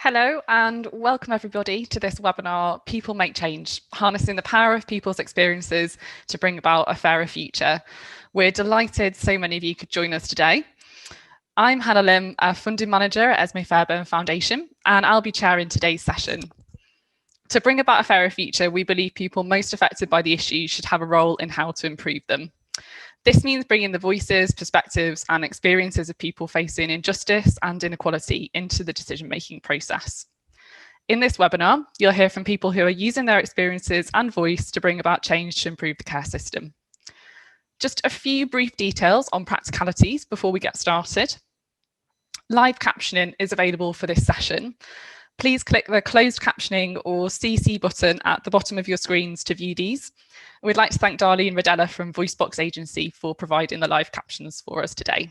Hello and welcome everybody to this webinar, People Make Change, harnessing the power of people's experiences to bring about a fairer future. We're delighted so many of you could join us today. I'm Hannah Lim, a funding manager at Esme Fairbairn Foundation, and I'll be chairing today's session. To bring about a fairer future, we believe people most affected by the issues should have a role in how to improve them. This means bringing the voices, perspectives and experiences of people facing injustice and inequality into the decision-making process. In this webinar, you'll hear from people who are using their experiences and voice to bring about change to improve the care system. Just a few brief details on practicalities before we get started. Live captioning is available for this session. Please click the closed captioning or CC button at the bottom of your screens to view these. We'd like to thank Darlene Rodella from VoiceBox Agency for providing the live captions for us today.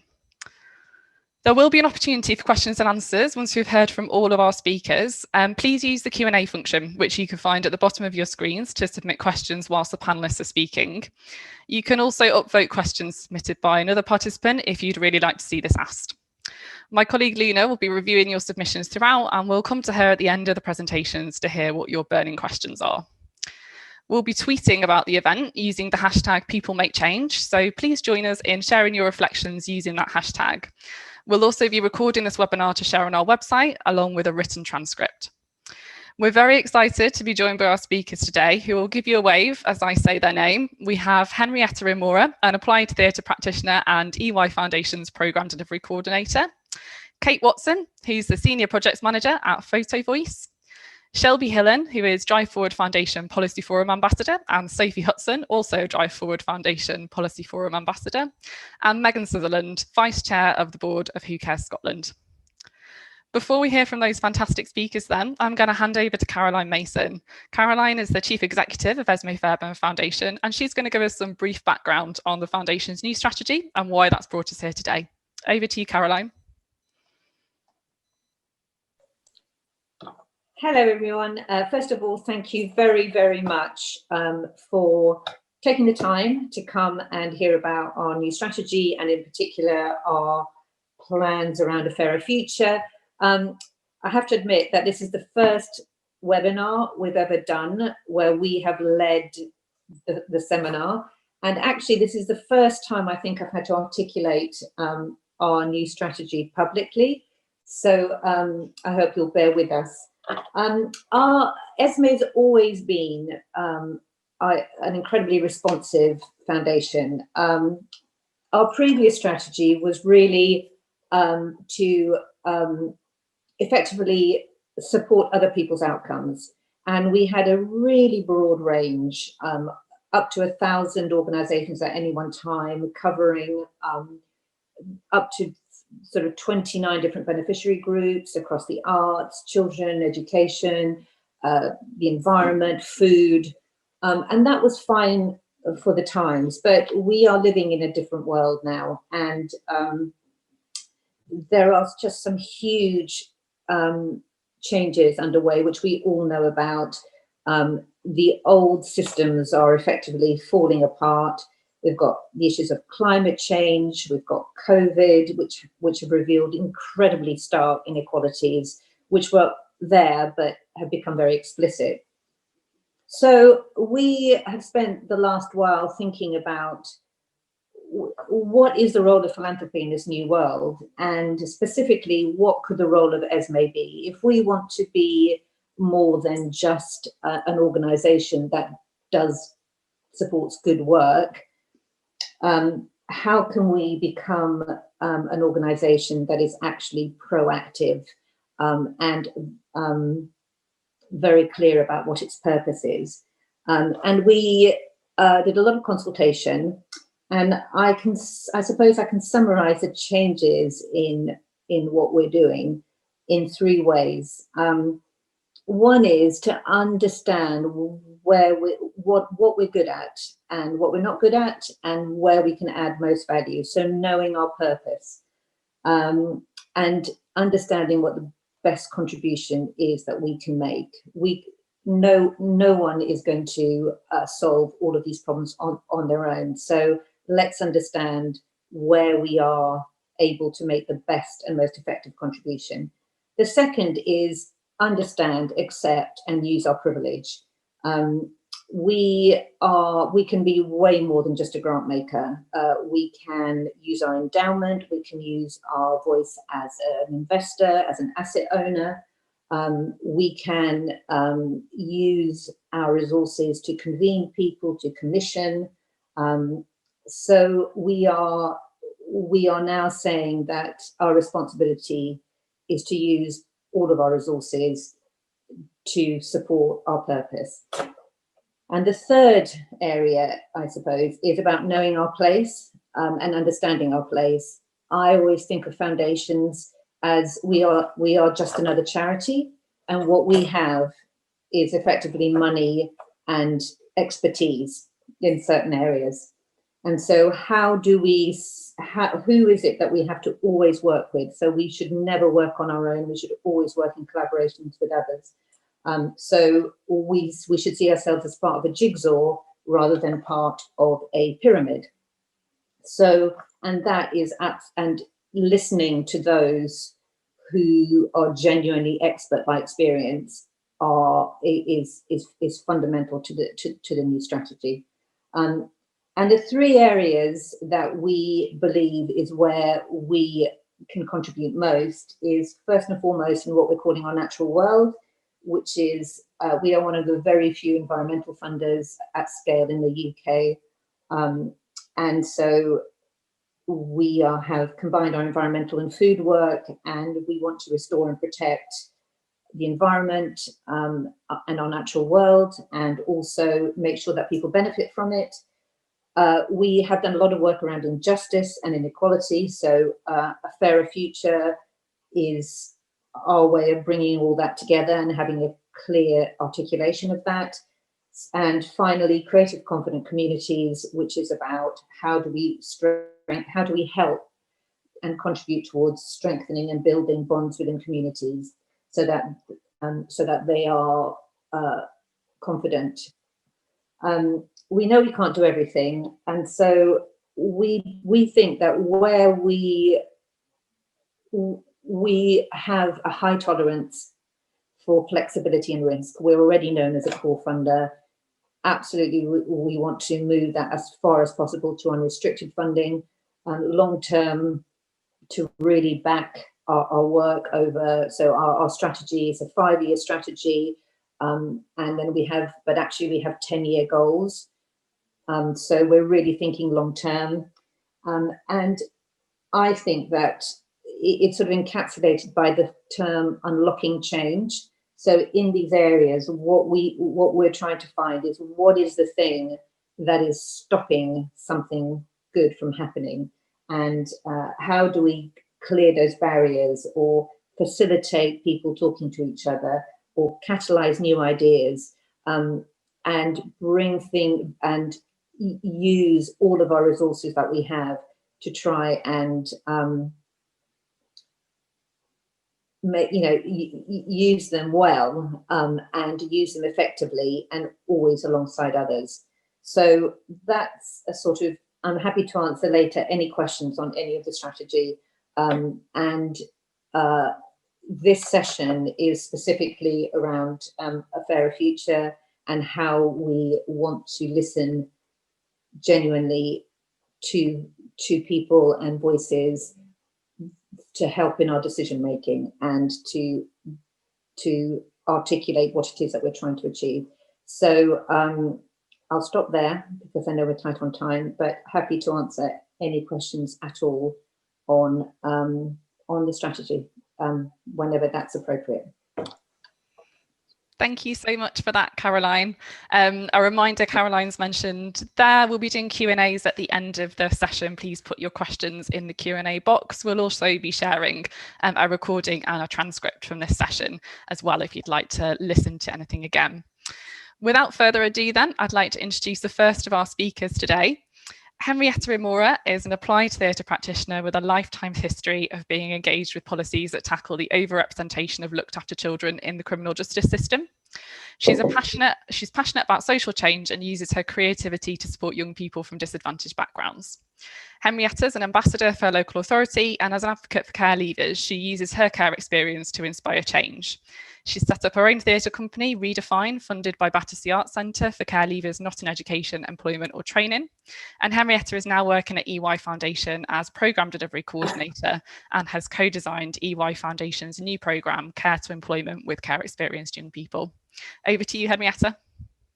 There will be an opportunity for questions and answers once we've heard from all of our speakers. Please use the Q&A function, which you can find at the bottom of your screens to submit questions whilst the panelists are speaking. You can also upvote questions submitted by another participant if you'd really like to see this asked. My colleague Luna will be reviewing your submissions throughout, and we'll come to her at the end of the presentations to hear what your burning questions are. We'll be tweeting about the event using the hashtag #PeopleMakeChange, so please join us in sharing your reflections using that hashtag. We'll also be recording this webinar to share on our website, along with a written transcript. We're very excited to be joined by our speakers today, who will give you a wave as I say their name. We have Henrietta Imoreh, an applied theatre practitioner and EY Foundation's Programme Delivery Coordinator. Kate Watson, who's the Senior Projects Manager at PhotoVoice. Chelbi Hillan, who is Drive Forward Foundation Policy Forum Ambassador, and Sophie Hutson, also Drive Forward Foundation Policy Forum Ambassador, and Megan Sutherland, Vice Chair of the Board of Who Cares Scotland. Before we hear from those fantastic speakers then, I'm going to hand over to Caroline Mason. Caroline is the Chief Executive of Esme Fairbairn Foundation, and she's going to give us some brief background on the Foundation's new strategy and why that's brought us here today. Over to you, Caroline. Hello, everyone. First of all, thank you very, very much for taking the time to come and hear about our new strategy and in particular our plans around a fairer future. I have to admit that this is the first webinar we've ever done where we have led the seminar. And actually, this is the first time I think I've had to articulate our new strategy publicly. So I hope you'll bear with us. Esme's always been an incredibly responsive foundation. Our previous strategy was really to effectively support other people's outcomes. And we had a really broad range, up to 1,000 organizations at any one time, covering up to sort of 29 different beneficiary groups across the arts, children, education, the environment, food, and that was fine for the times, but we are living in a different world now, and there are just some huge changes underway, which we all know about. The old systems are effectively falling apart. We've got the issues of climate change, we've got COVID, which have revealed incredibly stark inequalities, which were there but have become very explicit. So we have spent the last while thinking about what is the role of philanthropy in this new world, and specifically, what could the role of Esme be if we want to be more than just an organization that supports good work. How can we become an organization that is actually proactive and very clear about what its purpose is? And we did a lot of consultation, and I suppose I can summarize the changes in what we're doing in 3 ways. One is to understand what we're good at and what we're not good at, and where we can add most value. So knowing our purpose and understanding what the best contribution is that we can make. No one is going to solve all of these problems on their own. So let's understand where we are able to make the best and most effective contribution. The second is understand, accept, and use our privilege. We can be way more than just a grant maker. We can use our endowment, we can use our voice as an investor, as an asset owner. We can use our resources to convene people, to commission. So we are now saying that our responsibility is to use all of our resources to support our purpose. And the third area, I suppose, is about knowing our place and understanding our place. I always think of foundations as we are just another charity, and what we have is effectively money and expertise in certain areas. And so who is it that we have to always work with? So we should never work on our own. We should always work in collaborations with others. So we should see ourselves as part of a jigsaw rather than part of a pyramid. So, and that is and listening to those who are genuinely expert by experience is fundamental to the new strategy. And the three areas that we believe is where we can contribute most is, first and foremost, in what we're calling our natural world, which is we are one of the very few environmental funders at scale in the UK. And so we have combined our environmental and food work, and we want to restore and protect the environment and our natural world, and also make sure that people benefit from it. We have done a lot of work around injustice and inequality. So a fairer future is our way of bringing all that together and having a clear articulation of that. And finally, creative, confident communities, which is about how do we help and contribute towards strengthening and building bonds within communities, so that they are confident. We know we can't do everything, and so we think that where we have a high tolerance for flexibility and risk, we're already known as a core funder. Absolutely, we want to move that as far as possible to unrestricted funding, and long term to really back our work over. So our strategy is a 5-year strategy, and then we have 10-year goals. So we're really thinking long term, and I think that it's sort of encapsulated by the term unlocking change. So in these areas, what we're trying to find is, what is the thing that is stopping something good from happening, and how do we clear those barriers, or facilitate people talking to each other, or catalyze new ideas, and and use all of our resources that we have to try and use them well, and use them effectively, and always alongside others. So that's a sort of, I'm happy to answer later any questions on any of the strategy. And this session is specifically around a fairer future, and how we want to listen genuinely to people and voices to help in our decision making, and to articulate what it is that we're trying to achieve. So I'll stop there because I know we're tight on time, but happy to answer any questions at all on the strategy whenever that's appropriate. Thank you so much for that, Caroline. A reminder, Caroline's mentioned there, we'll be doing Q&As at the end of the session. Please put your questions in the Q&A box. We'll also be sharing a recording and a transcript from this session as well, if you'd like to listen to anything again. Without further ado then, I'd like to introduce the first of our speakers today. Henrietta Imoreh is an applied theatre practitioner with a lifetime history of being engaged with policies that tackle the overrepresentation of looked after children in the criminal justice system. She's passionate about social change and uses her creativity to support young people from disadvantaged backgrounds. Henrietta is an ambassador for her local authority, and as an advocate for care leavers, she uses her care experience to inspire change. She's set up her own theatre company, Redefine, funded by Battersea Arts Centre for care leavers not in education, employment or training. And Henrietta is now working at EY Foundation as Programme Delivery Coordinator and has co-designed EY Foundation's new programme, Care to Employment with Care Experienced Young People. Over to you, Henrietta.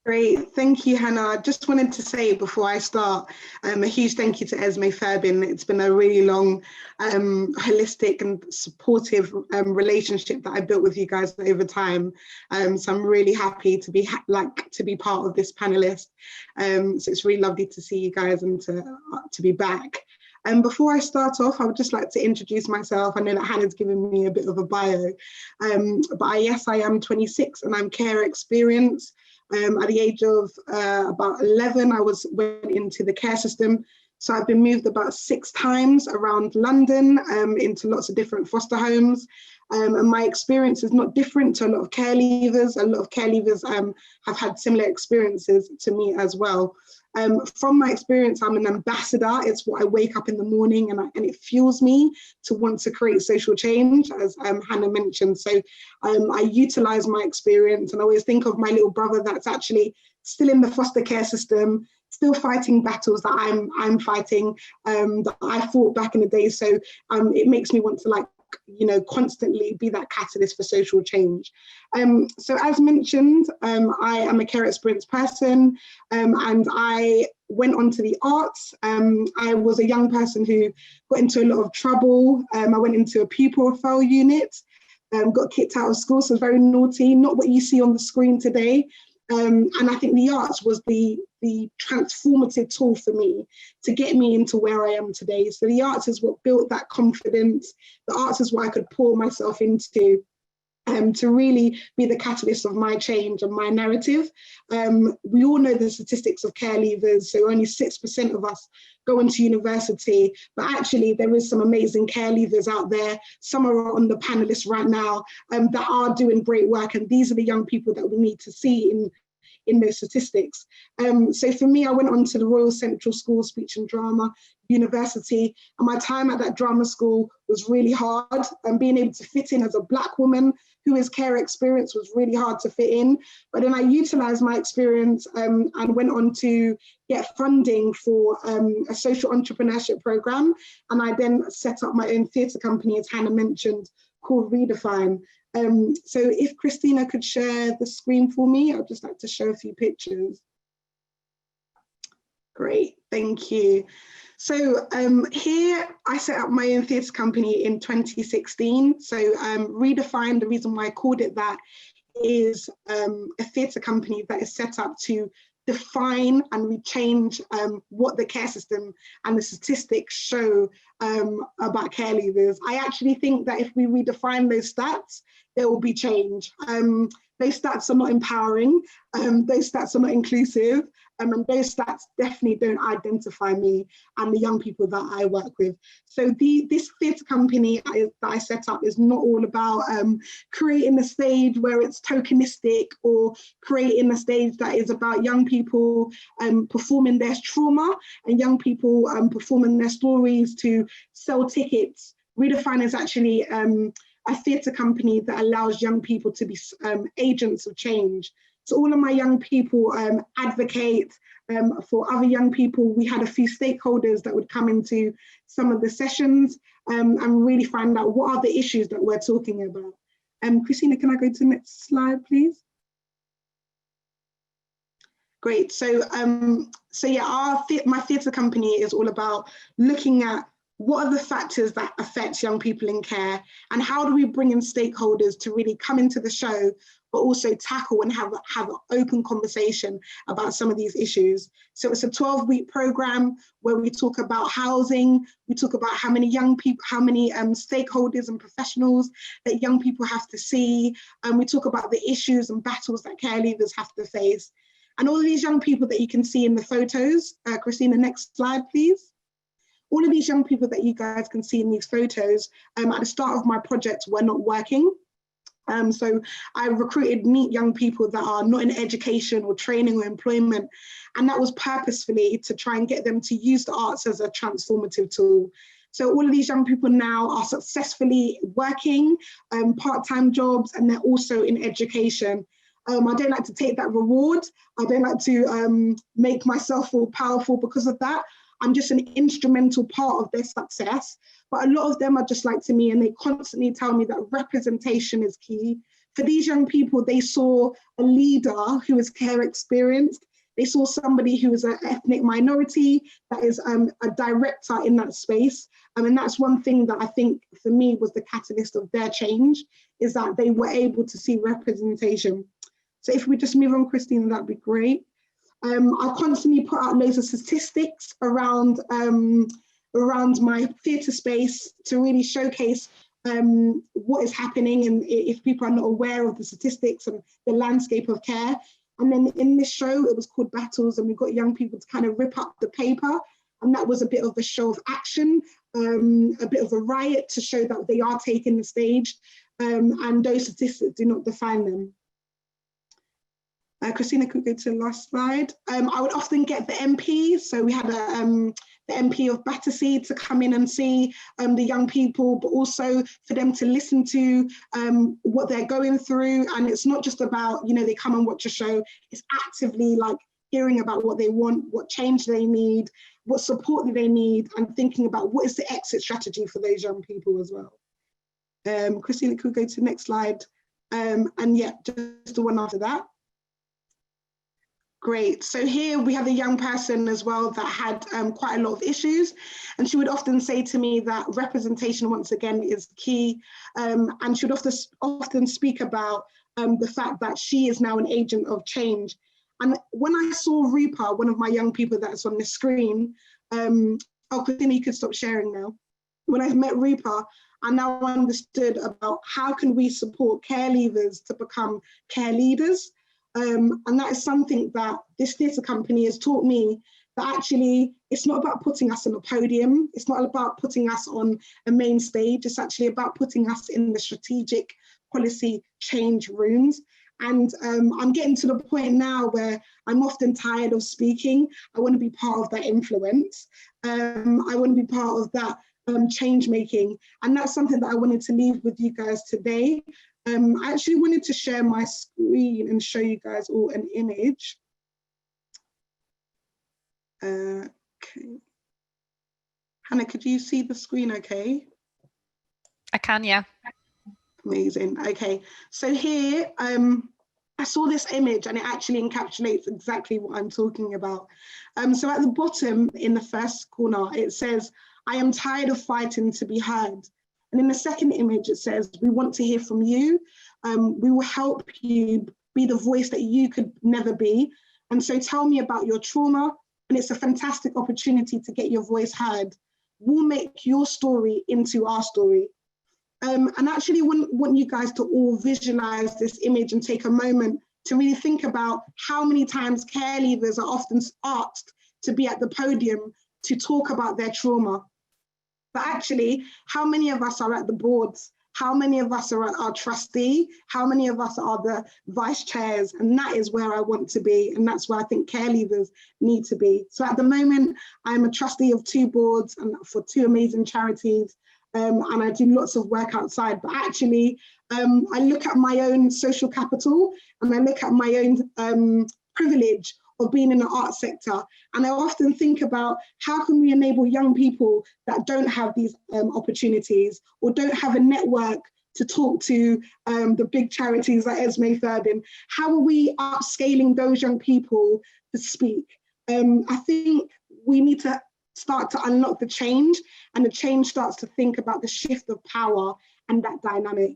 Great, thank you, Hannah. I just wanted to say before I start, a huge thank you to Esme Fairbairn. It's been a really long, holistic and supportive relationship that I built with you guys over time. So I'm really happy to be part of this panelist. So it's really lovely to see you guys and to be back. And before I start off, I would just like to introduce myself. I know that Hannah's given me a bit of a bio, but yes, I am 26 and I'm care experienced. At the age of about 11, I went into the care system. So I've been moved about 6 times around London into lots of different foster homes. And my experience is not different to a lot of care leavers. A lot of care leavers have had similar experiences to me as well. From my experience, I'm an ambassador. It's what I wake up in the morning and it fuels me to want to create social change, as Hannah mentioned. So I utilize my experience and I always think of my little brother that's actually still in the foster care system, still fighting battles that I'm fighting, that I fought back in the day. So it makes me want to constantly be that catalyst for social change. So as mentioned, I am a care experienced person and I went on to the arts. I was a young person who got into a lot of trouble. I went into a pupil referral unit, got kicked out of school, so very naughty, not what you see on the screen today. And I think the arts was the transformative tool for me to get me into where I am today. So the arts is what built that confidence. The arts is what I could pour myself into to really be the catalyst of my change and my narrative. We all know the statistics of care leavers, so only 6% of us go into university, but actually there is some amazing care leavers out there. Some are on the panelists right now that are doing great work, and these are the young people that we need to see in those statistics. So for me, I went on to the Royal Central School of Speech and Drama University, and my time at that drama school was really hard, and being able to fit in as a Black woman who is care experienced was really hard to fit in. But then I utilized my experience and went on to get funding for a social entrepreneurship program, and I then set up my own theatre company, as Hannah mentioned, called Redefine. So if Christina could share the screen for me, I'd just like to show a few pictures. Great, thank you. So here I set up my own theatre company in 2016. So Redefine, the reason why I called it that is a theatre company that is set up to define and we change what the care system and the statistics show about care leavers. I actually think that if we redefine those stats, there will be change. Those stats are not empowering, those stats are not inclusive, and those stats definitely don't identify me and the young people that I work with. So this theatre company that I set up is not all about creating a stage where it's tokenistic or creating a stage that is about young people performing their trauma and young people performing their stories to sell tickets. Redefine is actually a theatre company that allows young people to be agents of change. So all of my young people advocate for other young people. We had a few stakeholders that would come into some of the sessions and really find out what are the issues that we're talking about. Christina, can I go to the next slide, please? Great, so yeah, my theatre company is all about looking at what are the factors that affect young people in care and how do we bring in stakeholders to really come into the show, but also tackle and have an open conversation about some of these issues. So it's a 12-week program where we talk about housing, we talk about how many young people, how many stakeholders and professionals that young people have to see, and we talk about the issues and battles that care leavers have to face. And all of these young people that you can see in the photos, Christina, next slide, please. All of these young people that you guys can see in these photos, at the start of my project were not working. So I recruited neat young people that are not in education or training or employment. And that was purposefully to try and get them to use the arts as a transformative tool. So all of these young people now are successfully working part-time jobs, and they're also in education. I don't like to take that reward. I don't like to make myself feel powerful because of that. I'm just an instrumental part of their success. But a lot of them are just like to me, and they constantly tell me that representation is key. For these young people, they saw a leader who is care experienced. They saw somebody who is an ethnic minority, that is a director in that space. And that's one thing that I think for me was the catalyst of their change, is that they were able to see representation. So if we just move on, Christine, that'd be great. I constantly put out loads of statistics around my theatre space to really showcase what is happening, and if people are not aware of the statistics and the landscape of care. And then in this show, it was called Battles, and we got young people to kind of rip up the paper. And that was a bit of a show of action, a bit of a riot to show that they are taking the stage, and those statistics do not define them. Christina, could go to the last slide. I would often get the MP. So we had the MP of Battersea to come in and see the young people, but also for them to listen to what they're going through. And it's not just about, they come and watch a show. It's actively like hearing about what they want, what change they need, what support do they need, and thinking about what is the exit strategy for those young people as well. Christina, could go to the next slide. And yeah, just the one after that. Great. So here we have a young person as well that had quite a lot of issues, and she would often say to me that representation, once again, is key, and she would often speak about the fact that she is now an agent of change. And when I saw Rupa, one of my young people that's on the screen, oh, Christina, you could stop sharing now. When I met Rupa, I now understood about how can we support care leavers to become care leaders. And that is something that this theatre company has taught me, that actually it's not about putting us on a podium. It's not about putting us on a main stage. It's actually about putting us in the strategic policy change rooms. And I'm getting to the point now where I'm often tired of speaking. I want to be part of that influence. I want to be part of that change making. And that's something that I wanted to leave with you guys today. I actually wanted to share my screen and show you guys all an image. Okay. Hannah, could you see the screen okay? I can, yeah. Amazing. Okay, so here, I saw this image and it actually encapsulates exactly what I'm talking about. So at the bottom in the first corner, it says, "I am tired of fighting to be heard." And in the second image, it says, "We want to hear from you. We will help you be the voice that you could never be. And so tell me about your trauma." And it's a fantastic opportunity to get your voice heard. We'll make your story into our story. And actually want you guys to all visualize this image and take a moment to really think about how many times care leavers are often asked to be at the podium to talk about their trauma. But actually, how many of us are at the boards? How many of us are at our trustee? How many of us are the vice chairs? And that is where I want to be. And that's where I think care leavers need to be. So at the moment, I'm a trustee of 2 boards and for 2 amazing charities. And I do lots of work outside. But actually, I look at my own social capital and I look at my own privilege of being in the arts sector. And I often think about how can we enable young people that don't have these opportunities or don't have a network to talk to the big charities like Esme Thurbin. How are we upscaling those young people to speak? I think we need to start to unlock the change, and the change starts to think about the shift of power and that dynamic.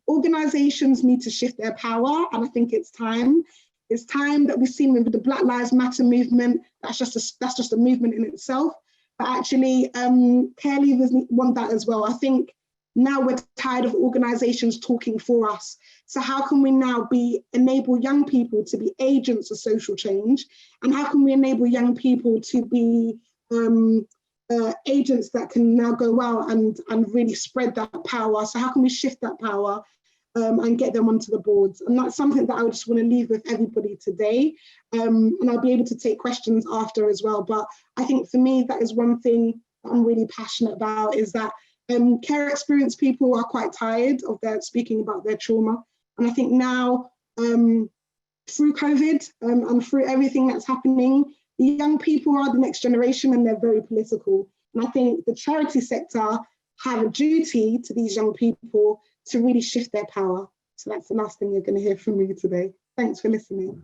Organizations need to shift their power, and I think it's time. It's time that we've seen with the Black Lives Matter movement. That's just a movement in itself. But actually, care leavers want that as well. I think now we're tired of organizations talking for us. So how can we now enable young people to be agents of social change? And how can we enable young people to be agents that can now go out and really spread that power? So how can we shift that power? and get them onto the boards. And that's something that I would just want to leave with everybody today. And I'll be able to take questions after as well. But I think for me, that is one thing that I'm really passionate about, is that care experience people are quite tired of their speaking about their trauma. And I think now, through COVID and through everything that's happening, the young people are the next generation and they're very political. And I think the charity sector have a duty to these young people to really shift their power. So that's the last thing you're going to hear from me today. Thanks for listening.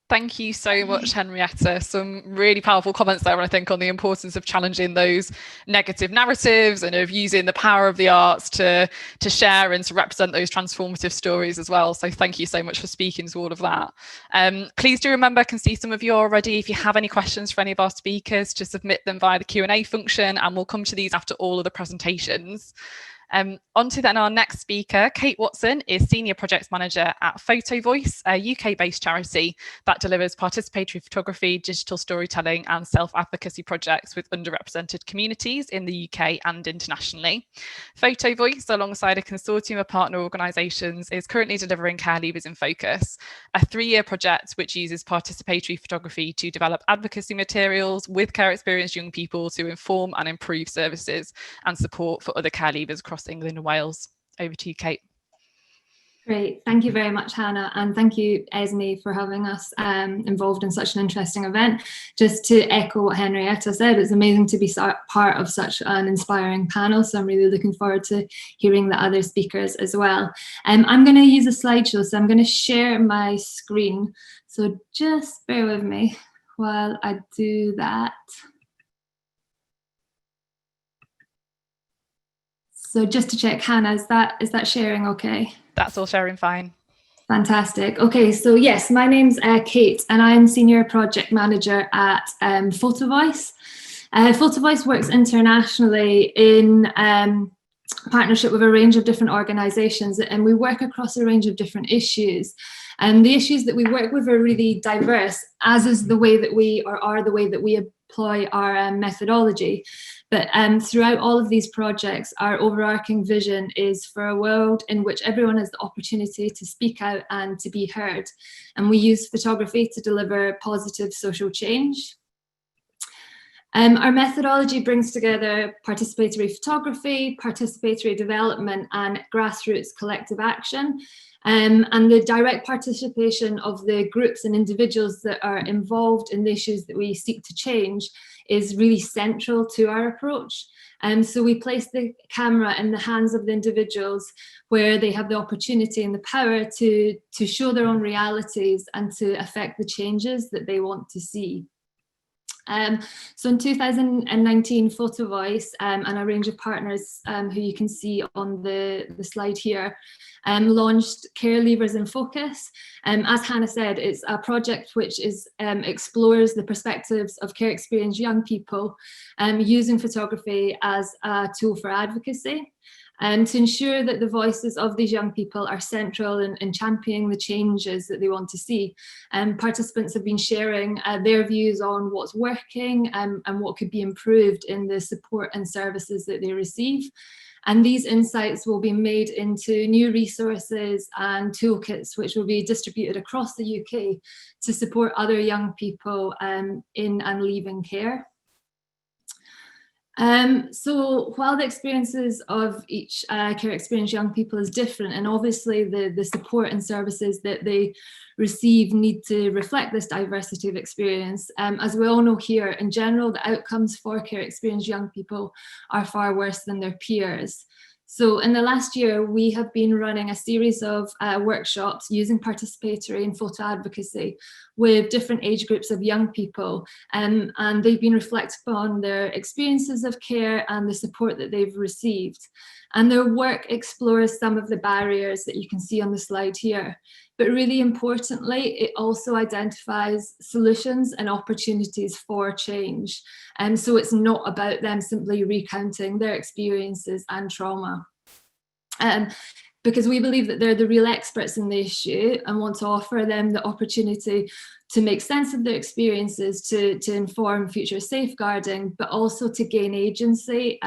Thank you so much, Henrietta. Some really powerful comments there, I think, on the importance of challenging those negative narratives and of using the power of the arts to share and to represent those transformative stories as well. So thank you so much for speaking to all of that. Please do remember, I can see some of you already. If you have any questions for any of our speakers, just submit them via the Q&A function, and we'll come to these after all of the presentations. On to then our next speaker. Kate Hutson is Senior Projects Manager at PhotoVoice, a UK-based charity that delivers participatory photography, digital storytelling and self-advocacy projects with underrepresented communities in the UK and internationally. PhotoVoice, alongside a consortium of partner organisations, is currently delivering Care Levers in Focus, a 3-year project which uses participatory photography to develop advocacy materials with care experienced young people to inform and improve services and support for other care levers across England and Wales. Over to you, Kate. Great, thank you very much, Hannah, and thank you, Esme, for having us involved in such an interesting event. Just to echo what Henrietta said, it's amazing to be part of such an inspiring panel, so I'm really looking forward to hearing the other speakers as well. I'm going to use a slideshow, so I'm going to share my screen, so just bear with me while I do that. So just to check, Hannah, is that sharing okay? That's all sharing fine. Fantastic. Okay, so yes, my name's Kate and I'm Senior Project Manager at PhotoVoice. PhotoVoice works internationally in partnership with a range of different organisations, and we work across a range of different issues. And the issues that we work with are really diverse, as is the way that we employ our methodology. But throughout all of these projects, our overarching vision is for a world in which everyone has the opportunity to speak out and to be heard. And we use photography to deliver positive social change. Our methodology brings together participatory photography, participatory development, and grassroots collective action. And the direct participation of the groups and individuals that are involved in the issues that we seek to change is really central to our approach. So we place the camera in the hands of the individuals where they have the opportunity and the power to show their own realities and to affect the changes that they want to see. So in 2019, PhotoVoice and a range of partners who you can see on the slide here launched Care Levers in Focus. As Hannah said, it's a project which explores the perspectives of care experienced young people using photography as a tool for advocacy. And to ensure that the voices of these young people are central in championing the changes that they want to see. Participants have been sharing their views on what's working and what could be improved in the support and services that they receive. And these insights will be made into new resources and toolkits, which will be distributed across the UK to support other young people in and leaving care. So while the experiences of each care experienced young people is different, and obviously the support and services that they receive need to reflect this diversity of experience, as we all know here, in general, the outcomes for care experienced young people are far worse than their peers. So in the last year, we have been running a series of workshops using participatory and photo advocacy with different age groups of young people. And they've been reflecting on their experiences of care and the support that they've received. And their work explores some of the barriers that you can see on the slide here. But really importantly, it also identifies solutions and opportunities for change. And so it's not about them simply recounting their experiences and trauma. Because we believe that they're the real experts in the issue and want to offer them the opportunity to make sense of their experiences, to inform future safeguarding, but also to gain agency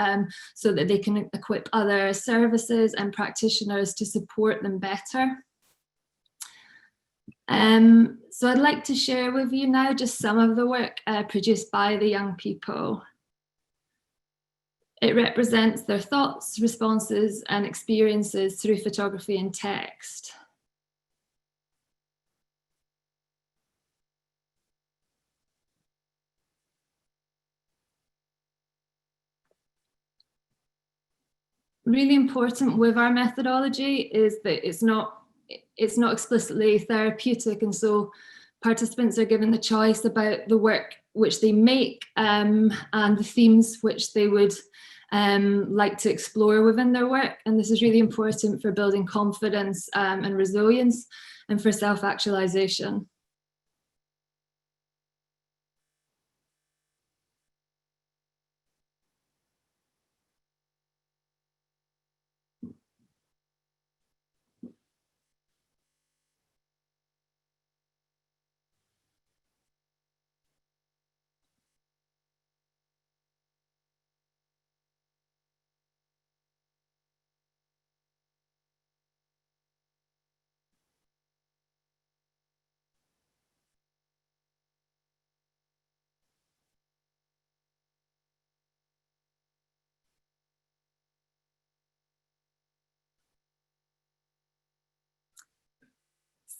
so that they can equip other services and practitioners to support them better. So I'd like to share with you now just some of the work produced by the young people. It represents their thoughts, responses, and experiences through photography and text. Really important with our methodology is that it's not explicitly therapeutic, and so participants are given the choice about the work which they make and the themes which they would like to explore within their work. And this is really important for building confidence and resilience, and for self-actualization.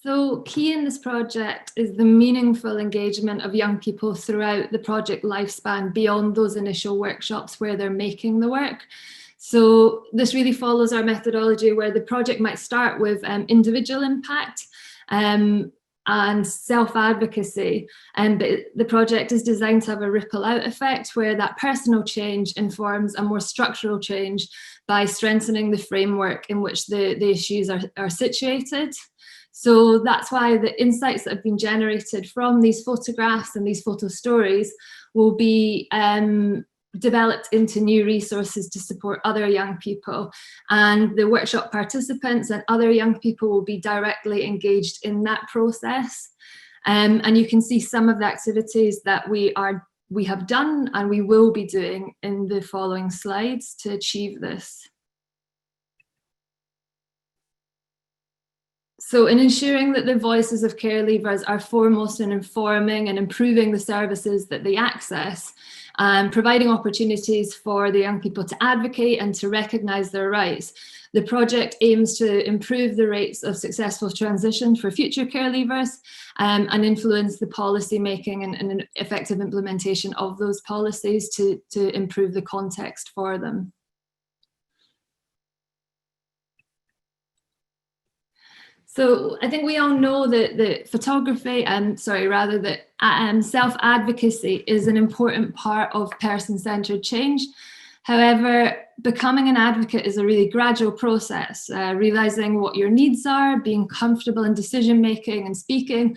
So key in this project is the meaningful engagement of young people throughout the project lifespan, beyond those initial workshops where they're making the work. So this really follows our methodology, where the project might start with individual impact and self-advocacy, but the project is designed to have a ripple out effect, where that personal change informs a more structural change by strengthening the framework in which the issues are situated. So that's why the insights that have been generated from these photographs and these photo stories will be developed into new resources to support other young people. And the workshop participants and other young people will be directly engaged in that process. And you can see some of the activities that we have done and we will be doing in the following slides to achieve this. So in ensuring that the voices of care leavers are foremost in informing and improving the services that they access, providing opportunities for the young people to advocate and to recognise their rights, the project aims to improve the rates of successful transition for future care leavers and influence the policy making and effective implementation of those policies to improve the context for them. So I think we all know that self-advocacy is an important part of person-centred change. However, becoming an advocate is a really gradual process, realising what your needs are, being comfortable in decision-making and speaking,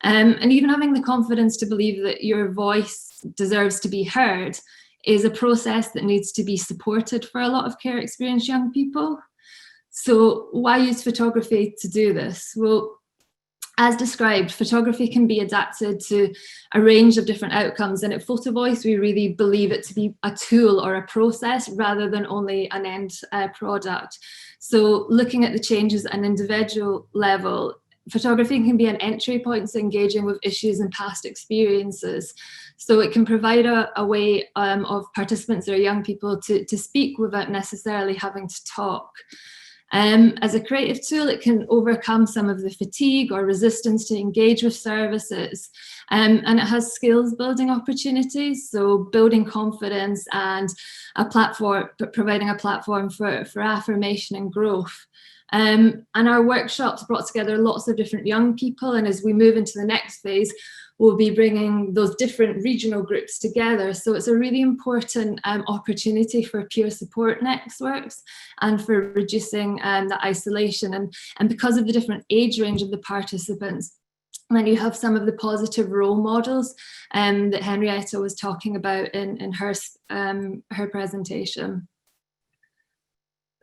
and even having the confidence to believe that your voice deserves to be heard is a process that needs to be supported for a lot of care experienced young people. So why use photography to do this? Well, as described, photography can be adapted to a range of different outcomes, and at PhotoVoice we really believe it to be a tool or a process rather than only an end product. So looking at the changes at an individual level, photography can be an entry point to engaging with issues and past experiences. So it can provide a way of participants or young people to speak without necessarily having to talk. As a creative tool, it can overcome some of the fatigue or resistance to engage with services, and it has skills building opportunities, so building confidence and providing a platform for affirmation and growth. And our workshops brought together lots of different young people, and as we move into the next phase, we'll be bringing those different regional groups together. So it's a really important opportunity for peer support networks and for reducing the isolation. And because of the different age range of the participants, then you have some of the positive role models that Henrietta was talking about in her presentation.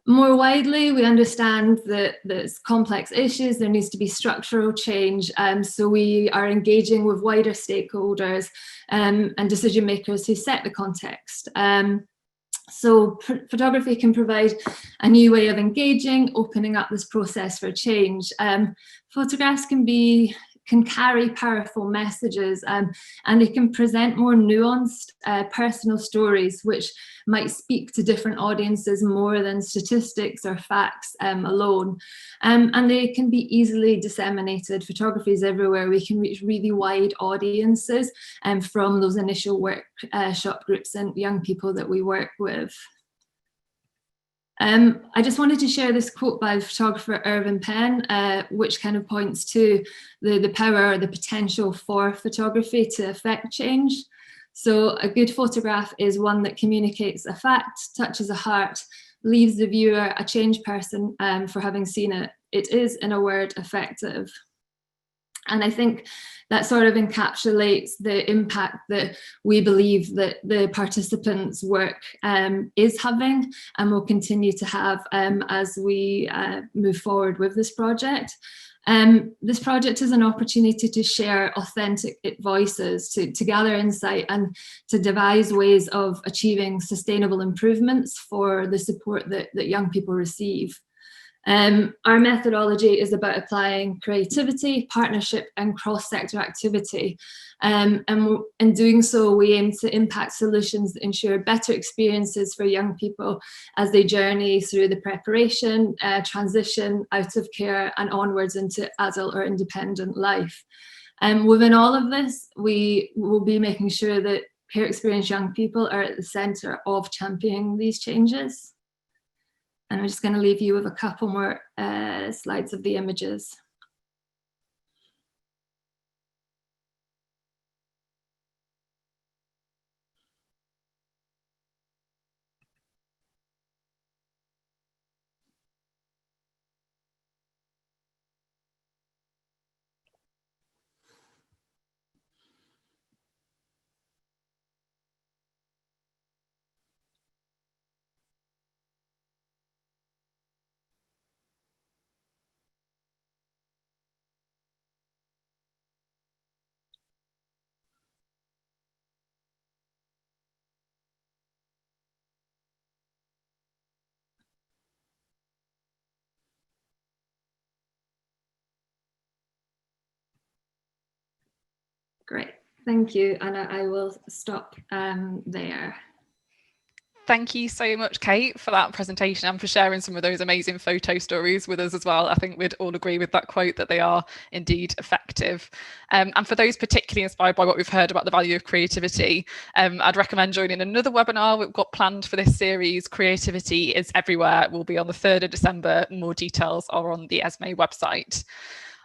More widely, we understand that there's complex issues, there needs to be structural change, so we are engaging with wider stakeholders and decision makers who set the context. So photography can provide a new way of engaging, opening up this process for change. Photographs can carry powerful messages, and they can present more nuanced personal stories which might speak to different audiences more than statistics or facts alone. And they can be easily disseminated. Photography is everywhere. We can reach really wide audiences from those initial workshop groups and young people that we work with. I just wanted to share this quote by photographer Irving Penn, which kind of points to the power or the potential for photography to affect change. So a good photograph is one that communicates a fact, touches a heart, leaves the viewer a changed person for having seen it. It is, in a word, effective. And I think that sort of encapsulates the impact that we believe that the participants' work is having and will continue to have as we move forward with this project. This project is an opportunity to share authentic voices, to gather insight and to devise ways of achieving sustainable improvements for the support that young people receive. Our methodology is about applying creativity, partnership and cross-sector activity. And in doing so, we aim to impact solutions that ensure better experiences for young people as they journey through the preparation, transition out of care and onwards into adult or independent life. Within all of this, we will be making sure that care experienced young people are at the centre of championing these changes. And I'm just going to leave you with a couple more slides of the images. Great, thank you. And I will stop there. Thank you so much, Kate, for that presentation and for sharing some of those amazing photo stories with us as well. I think we'd all agree with that quote that they are indeed effective. And for those particularly inspired by what we've heard about the value of creativity, I'd recommend joining another webinar we've got planned for this series. Creativity is Everywhere. Will be on the 3rd of December. More details are on the ESME website.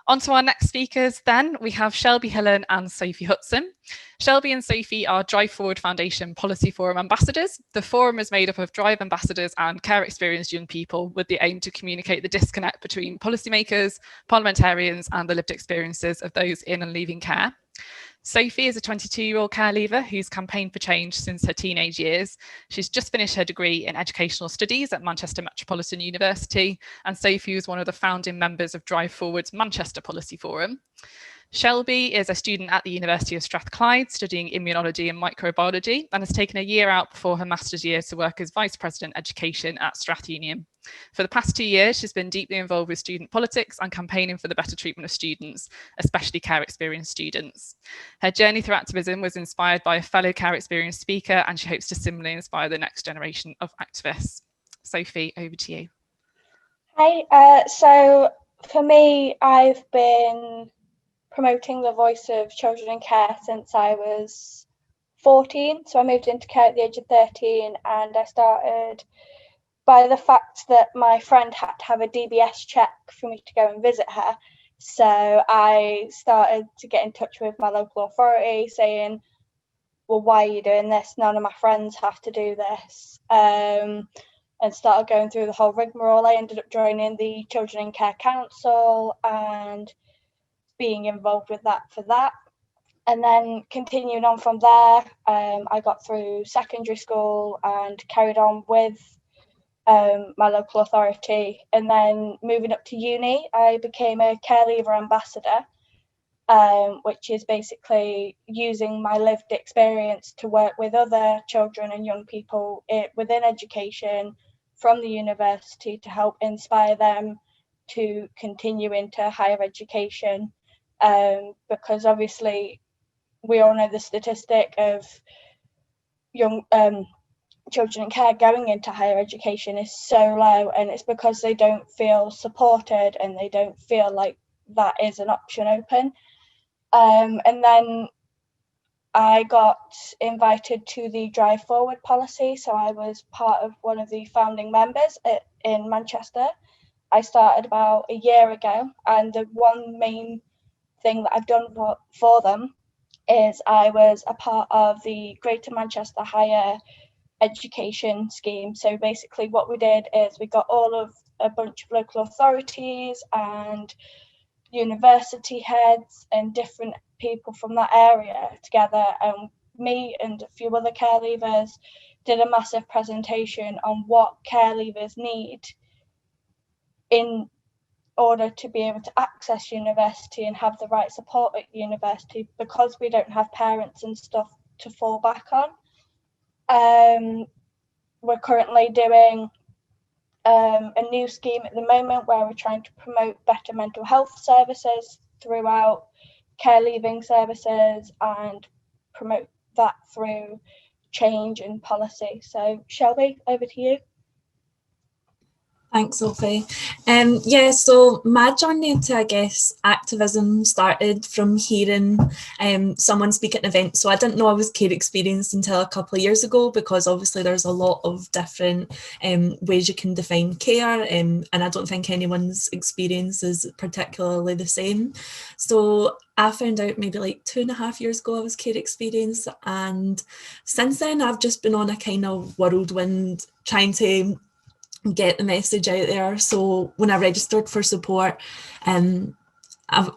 On to our next speakers then, we have Chelbi, Hillan and Sophie Hutson. Chelbi and Sophie are Drive Forward Foundation Policy Forum ambassadors. The forum is made up of Drive ambassadors and care experienced young people with the aim to communicate the disconnect between policymakers, parliamentarians and the lived experiences of those in and leaving care. Sophie is a 22-year-old care leaver who's campaigned for change since her teenage years. She's just finished her degree in educational studies at Manchester Metropolitan University, and Sophie was one of the founding members of Drive Forward's Manchester Policy Forum. Chelbi is a student at the University of Strathclyde studying immunology and microbiology and has taken a year out before her master's year to work as Vice President Education at StrathUnion. For the past 2 years, she's been deeply involved with student politics and campaigning for the better treatment of students, especially care experienced students. Her journey through activism was inspired by a fellow care experienced speaker, and she hopes to similarly inspire the next generation of activists. Sophie, over to you. Hi, so for me, I've been promoting the voice of children in care since I was 14. So I moved into care at the age of 13, and I started by the fact that my friend had to have a DBS check for me to go and visit her. So I started to get in touch with my local authority saying, well, why are you doing this? None of my friends have to do this. And started going through the whole rigmarole. I ended up joining the Children in Care Council and being involved with that for that. And then continuing on from there, I got through secondary school and carried on with my local authority. And then moving up to uni, I became a care leaver ambassador, which is basically using my lived experience to work with other children and young people within education from the university to help inspire them to continue into higher education, because obviously we all know the statistic of young children in care going into higher education is so low, and it's because they don't feel supported and they don't feel like that is an option open. And then I got invited to the Drive Forward policy, so I was part of one of the founding members in Manchester. I started about a year ago, and the one main thing that I've done for them is I was a part of the Greater Manchester Higher Education scheme. So basically what we did is we got a bunch of local authorities and university heads and different people from that area together, and me and a few other care leavers did a massive presentation on what care leavers need in order to be able to access university and have the right support at university, because we don't have parents and stuff to fall back on. We're currently doing a new scheme at the moment where we're trying to promote better mental health services throughout care leaving services and promote that through change in policy. So Chelbi, over to you. Thanks, Sophie. So my journey into, I guess, activism started from hearing someone speak at an event. So I didn't know I was care experienced until a couple of years ago, because obviously there's a lot of different ways you can define care, and I don't think anyone's experience is particularly the same. So I found out maybe like 2.5 years ago I was care experienced, and since then I've just been on a kind of whirlwind trying to get the message out there. So when I registered for support, I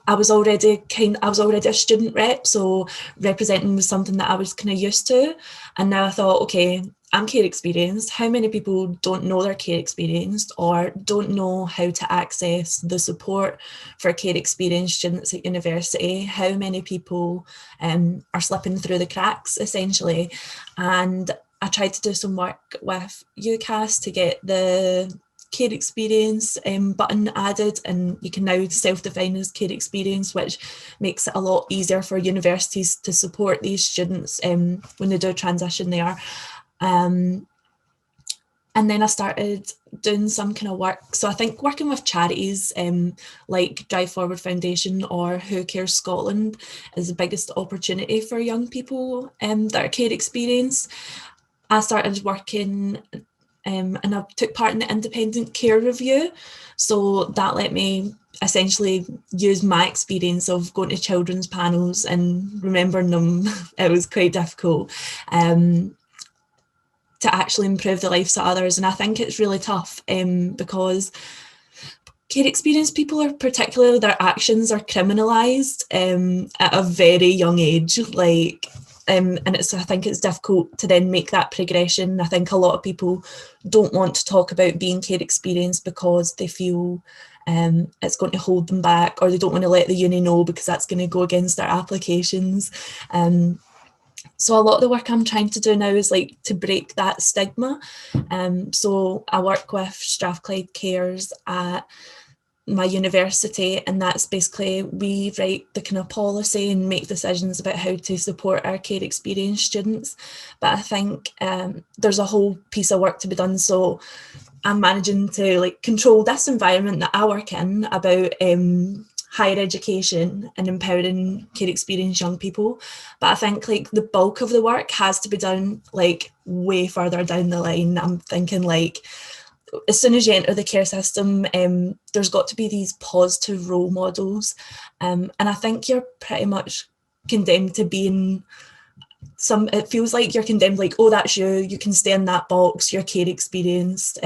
was already a student rep, so representing was something that I was kind of used to. And now I thought, okay, I'm care experienced. How many people don't know they're care experienced or don't know how to access the support for care experienced students at university? How many people are slipping through the cracks, essentially? And I tried to do some work with UCAS to get the care experience button added, and you can now self-define as care experience, which makes it a lot easier for universities to support these students when they do transition there. And then I started doing some kind of work. So I think working with charities like Drive Forward Foundation or Who Cares Scotland is the biggest opportunity for young people that are care experienced. I started working and I took part in the independent care review. So that let me essentially use my experience of going to children's panels and remembering them. It was quite difficult to actually improve the lives of others. And I think it's really tough because care experienced people are particularly, their actions are criminalised at a very young age. And I think it's difficult to then make that progression. I think a lot of people don't want to talk about being care experienced because they feel it's going to hold them back, or they don't want to let the uni know because that's going to go against their applications. So a lot of the work I'm trying to do now is to break that stigma. So I work with Strathclyde Cares at my university, and that's basically we write the kind of policy and make decisions about how to support our care experienced students. But I think there's a whole piece of work to be done. So I'm managing to control this environment that I work in about higher education and empowering care experienced young people. But I think the bulk of the work has to be done way further down the line. I'm thinking as soon as you enter the care system, there's got to be these positive role models. And I think you're pretty much condemned to being it feels like you're condemned, oh, that's you can stay in that box, you're care experienced,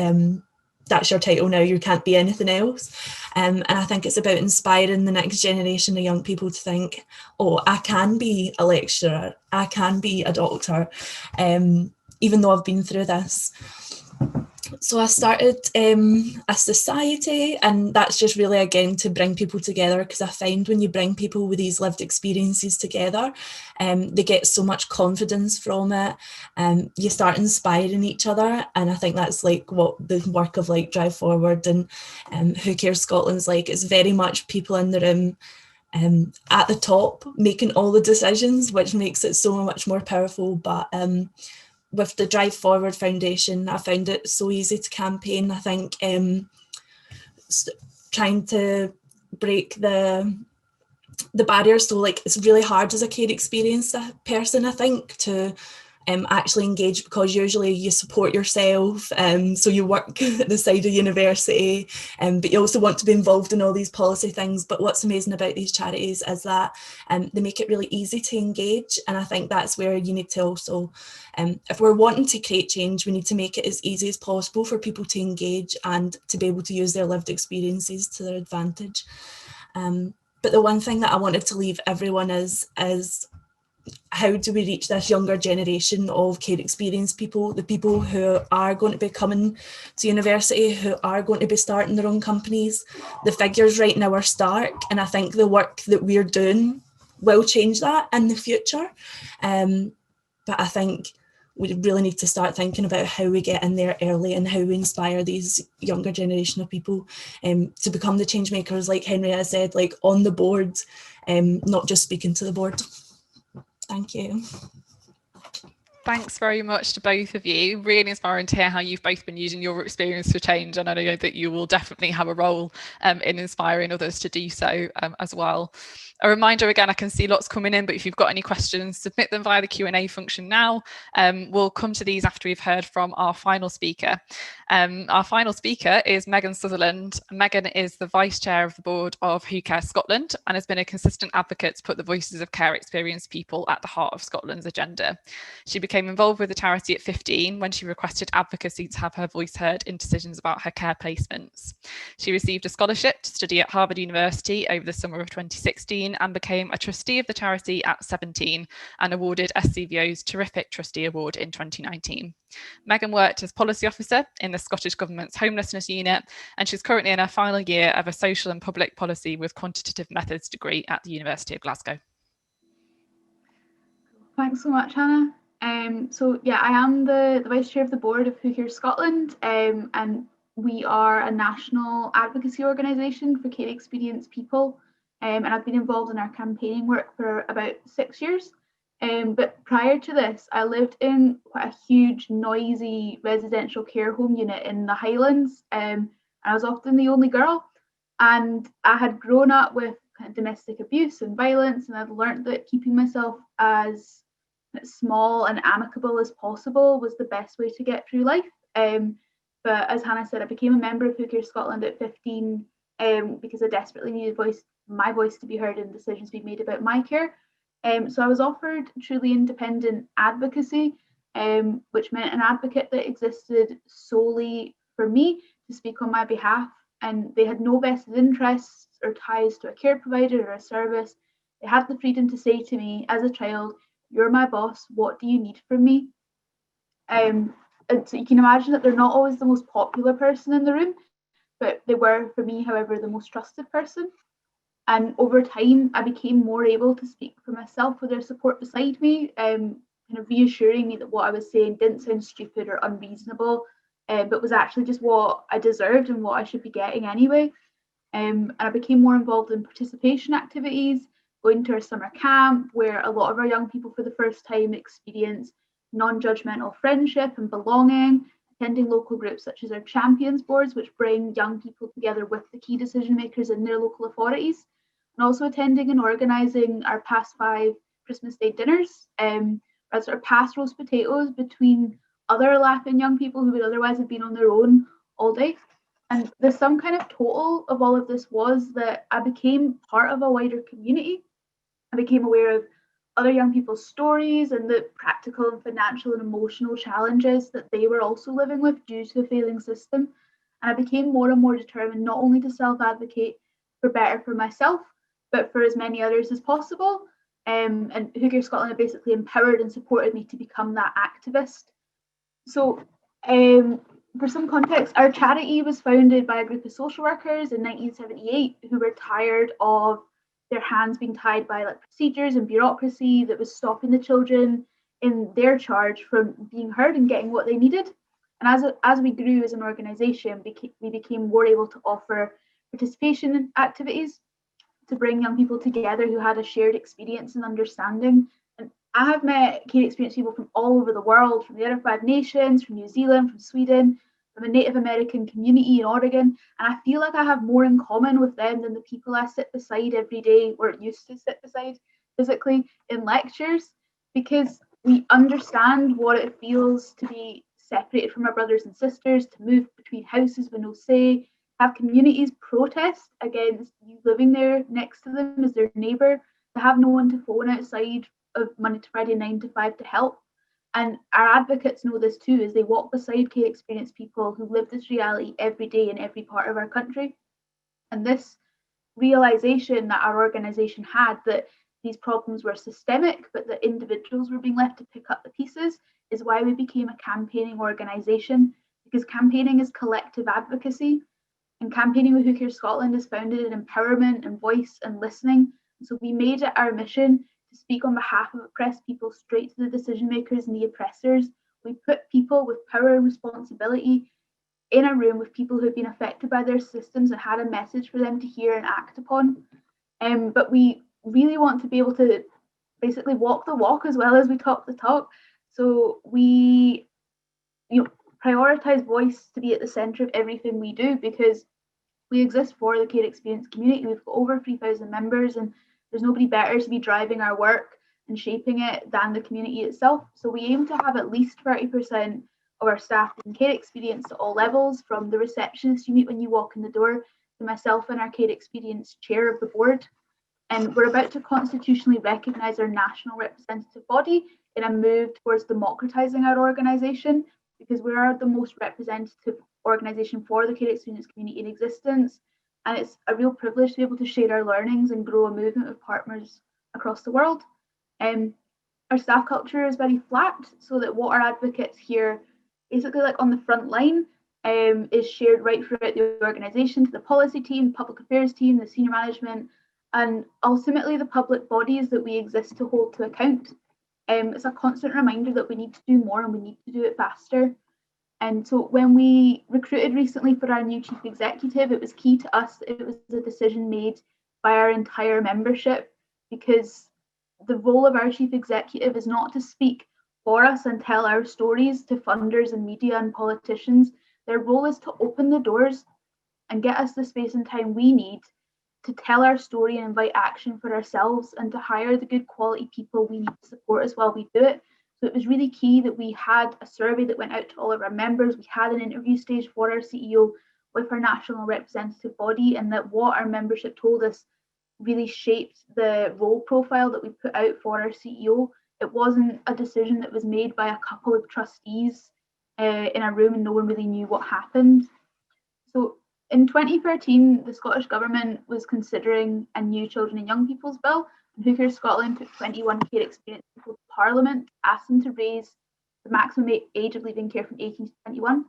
that's your title now, you can't be anything else. And I think it's about inspiring the next generation of young people to think, oh, I can be a lecturer, I can be a doctor, even though I've been through this. So I started a society, and that's just really, again, to bring people together, because I find when you bring people with these lived experiences together, they get so much confidence from it, you start inspiring each other, and I think that's like what the work of like Drive Forward and Who Cares Scotland's like. It's very much people in the room at the top making all the decisions, which makes it so much more powerful. But with the Drive Forward Foundation, I found it so easy to campaign. I think trying to break the barriers, so like it's really hard as a care experience person, I think, to actually engage, because usually you support yourself, so you work at the side of university, but you also want to be involved in all these policy things. But what's amazing about these charities is that they make it really easy to engage, and I think that's where you need to also, if we're wanting to create change, we need to make it as easy as possible for people to engage and to be able to use their lived experiences to their advantage. But the one thing that I wanted to leave everyone is how do we reach this younger generation of care experience people, the people who are going to be coming to university, who are going to be starting their own companies. The figures right now are stark, and I think the work that we're doing will change that in the future. But I think we really need to start thinking about how we get in there early and how we inspire these younger generation of people to become the change makers, like Henrietta said, like on the board, not just speaking to the board. Thank you. Thanks very much to both of you. Really inspiring to hear how you've both been using your experience for change, and I know that you will definitely have a role in inspiring others to do so as well. A reminder again, I can see lots coming in, but if you've got any questions, submit them via the Q&A function now. We'll come to these after we've heard from our final speaker. Our final speaker is Megan Sutherland. Megan is the Vice Chair of the Board of Who Cares Scotland and has been a consistent advocate to put the voices of care experienced people at the heart of Scotland's agenda. She became involved with the charity at 15 when she requested advocacy to have her voice heard in decisions about her care placements. She received a scholarship to study at Harvard University over the summer of 2016 and became a trustee of the charity at 17 and awarded SCVO's Terrific Trustee Award in 2019. Megan worked as policy officer in the Scottish Government's Homelessness Unit, and she's currently in her final year of a social and public policy with quantitative methods degree at the University of Glasgow. Thanks so much, Hannah. So yeah, I am the Vice Chair of the Board of Who Cares Scotland, and we are a national advocacy organisation for care experienced people, and I've been involved in our campaigning work for about 6 years. But prior to this, I lived in quite a huge, noisy residential care home unit in the Highlands, and I was often the only girl, and I had grown up with kind of domestic abuse and violence, and I'd learnt that keeping myself as small and amicable as possible was the best way to get through life. But as Hannah said, I became a member of Who Cares Scotland at 15 because I desperately needed my voice to be heard in decisions being made about my care. So I was offered truly independent advocacy, which meant an advocate that existed solely for me to speak on my behalf, and they had no vested interests or ties to a care provider or a service. They had the freedom to say to me as a child, "You're my boss, what do you need from me?" And so you can imagine that they're not always the most popular person in the room, but they were, for me, however, the most trusted person. And over time, I became more able to speak for myself with their support beside me, kind of reassuring me that what I was saying didn't sound stupid or unreasonable, but was actually just what I deserved and what I should be getting anyway. And I became more involved in participation activities, going to our summer camp, where a lot of our young people for the first time experience non-judgmental friendship and belonging, attending local groups such as our champions boards, which bring young people together with the key decision makers in their local authorities, and also attending and organising our past 5 Christmas Day dinners, as sort of past roast potatoes between other laughing young people who would otherwise have been on their own all day. And the sum kind of total of all of this was that I became part of a wider community. I became aware of other young people's stories and the practical and financial and emotional challenges that they were also living with due to a failing system. And I became more and more determined not only to self-advocate for better for myself, but for as many others as possible. And Who Cares Scotland basically empowered and supported me to become that activist. So for some context, our charity was founded by a group of social workers in 1978 who were tired of their hands being tied by like procedures and bureaucracy that was stopping the children in their charge from being heard and getting what they needed. And as we grew as an organisation, we became more able to offer participation activities to bring young people together who had a shared experience and understanding. And I have met care experience people from all over the world, from the other 5 nations, from New Zealand, from Sweden, from a Native American community in Oregon, and I feel like I have more in common with them than the people I sit beside every day, or used to sit beside physically in lectures, because we understand what it feels to be separated from our brothers and sisters, to move between houses with no say, have communities protest against you living there next to them as their neighbour, to have no one to phone outside of Monday to Friday 9 to 5 to help. And our advocates know this too, as they walk beside care experienced people who live this reality every day in every part of our country. And this realisation that our organisation had, that these problems were systemic, but that individuals were being left to pick up the pieces, is why we became a campaigning organisation, because campaigning is collective advocacy. And Campaigning with Who Cares Scotland is founded in empowerment and voice and listening. And so we made it our mission to speak on behalf of oppressed people straight to the decision makers and the oppressors. We put people with power and responsibility in a room with people who have been affected by their systems and had a message for them to hear and act upon. But we really want to be able to basically walk the walk as well as we talk the talk. So we prioritise voice to be at the centre of everything we do, because we exist for the care experience community. We've got over 3,000 members, and there's nobody better to be driving our work and shaping it than the community itself. So we aim to have at least 30% of our staff in care experience at all levels, from the receptionist you meet when you walk in the door to myself and our care experience chair of the board. And we're about to constitutionally recognise our national representative body in a move towards democratising our organisation, because we are the most representative organisation for the care experience community in existence. And it's a real privilege to be able to share our learnings and grow a movement of partners across the world. Our staff culture is very flat, so that what our advocates hear, basically like on the front line, is shared right throughout the organisation, to the policy team, public affairs team, the senior management, and ultimately the public bodies that we exist to hold to account. It's a constant reminder that we need to do more and we need to do it faster. And so when we recruited recently for our new chief executive, it was key to us that it was a decision made by our entire membership, because the role of our chief executive is not to speak for us and tell our stories to funders and media and politicians. Their role is to open the doors and get us the space and time we need to tell our story and invite action for ourselves, and to hire the good quality people we need to support us while we do it. So it was really key that we had a survey that went out to all of our members. We had an interview stage for our CEO with our national representative body, and that what our membership told us really shaped the role profile that we put out for our CEO. It wasn't a decision that was made by a couple of trustees in a room and no one really knew what happened. So in 2013, the Scottish Government was considering a new Children and Young People's Bill, and Who Cares Scotland took 21 care experienced people to Parliament, asked them to raise the maximum age of leaving care from 18 to 21.